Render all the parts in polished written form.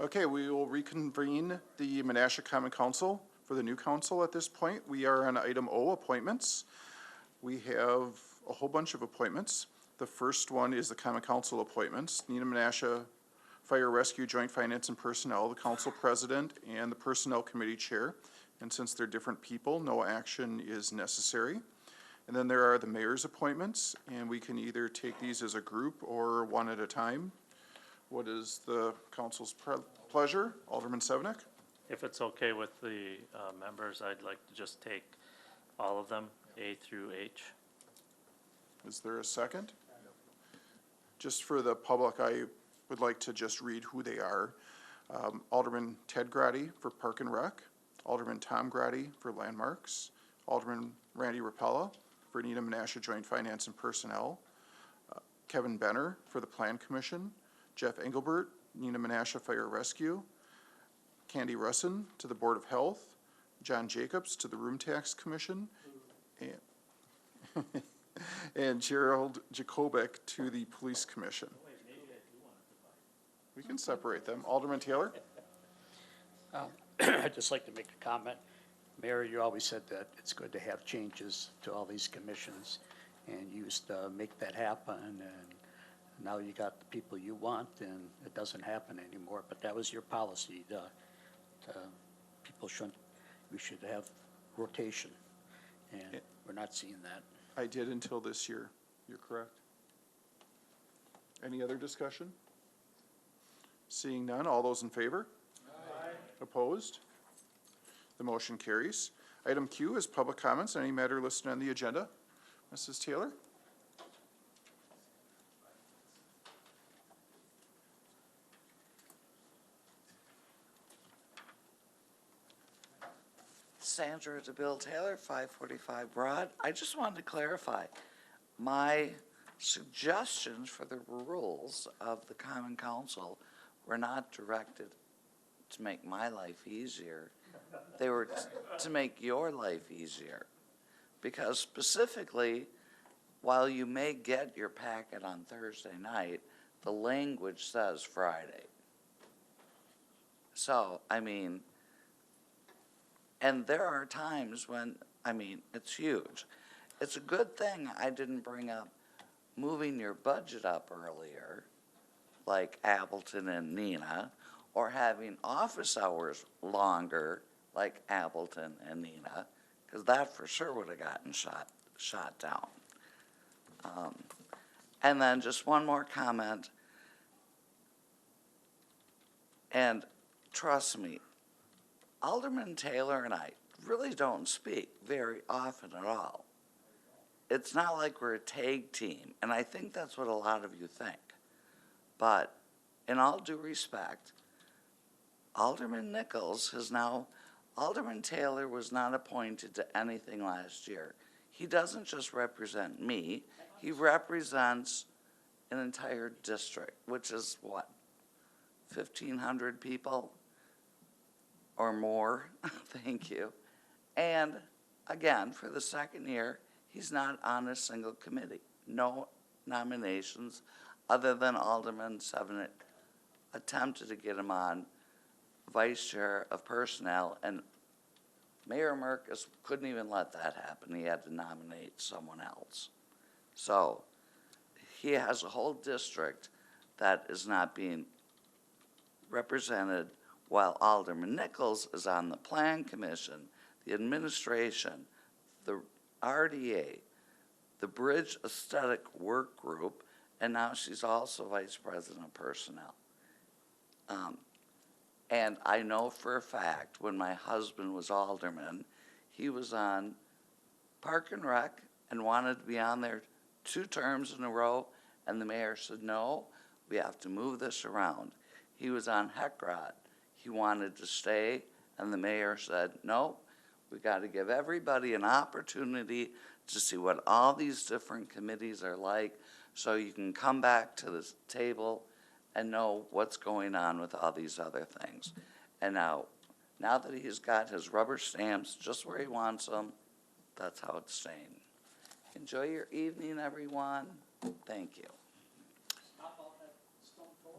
Okay, we will reconvene the Menasha Common Council for the new council at this point. We are on item O, appointments. We have a whole bunch of appointments. The first one is the Common Council appointments. Nina Menasha Fire Rescue Joint Finance and Personnel, the council president and the personnel committee chair. And since they're different people, no action is necessary. And then there are the mayor's appointments, and we can either take these as a group or one at a time. What is the council's pleasure? Alderman Sevenick? If it's okay with the members, I'd like to just take all of them, A through H. Is there a second? Just for the public, I would like to just read who they are. Alderman Ted Grady for Park and Rec, Alderman Tom Grady for Landmarks, Alderman Randy Rapella for Nina Menasha Joint Finance and Personnel, Kevin Benner for the Plan Commission, Jeff Engelbert, Nina Menasha Fire Rescue, Candy Russin to the Board of Health, John Jacobs to the Room Tax Commission, and Gerald Jacobic to the Police Commission. We can separate them. Alderman Taylor? I'd just like to make a comment. Mayor, you always said that it's good to have changes to all these commissions, and you used to make that happen, and now you got the people you want, and it doesn't happen anymore. But that was your policy. We should have rotation, and we're not seeing that. I did until this year. You're correct. Any other discussion? Seeing none, all those in favor? Aye. Opposed? The motion carries. Item Q is public comments on any matter listed on the agenda. Mrs. Taylor? Sandra DeBill Taylor, 545 Broad. I just wanted to clarify, my suggestions for the rules of the Common Council were not directed to make my life easier. They were to make your life easier. Because specifically, while you may get your packet on Thursday night, the language says Friday. So, I mean, and there are times when, it's huge. It's a good thing I didn't bring up moving your budget up earlier, like Appleton and Nina, or having office hours longer, like Appleton and Nina, because that for sure would have gotten shot down. And then just one more comment, and trust me, Alderman Taylor and I really don't speak very often at all. It's not like we're a tag team, and I think that's what a lot of you think. But in all due respect, Alderman Nichols Alderman Taylor was not appointed to anything last year. He doesn't just represent me, he represents an entire district, which is what, 1,500 people? Or more, thank you. And again, for the second year, he's not on a single committee. No nominations other than Alderman Sevenick attempted to get him on vice chair of personnel, and Mayor Merkus couldn't even let that happen. He had to nominate someone else. So he has a whole district that is not being represented, while Alderman Nichols is on the Plan Commission, the administration, the RDA, the Bridge Aesthetic Work Group, and now she's also Vice President of Personnel. And I know for a fact when my husband was alderman, he was on Park and Rec and wanted to be on there 2 terms in a row, and the mayor said, no, we have to move this around. He was on HECROT. He wanted to stay, and the mayor said, no, we got to give everybody an opportunity to see what all these different committees are like, so you can come back to the table and know what's going on with all these other things. And now that he's got his rubber stamps just where he wants them, that's how it's staying. Enjoy your evening, everyone. Thank you.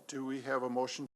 Do we have a motion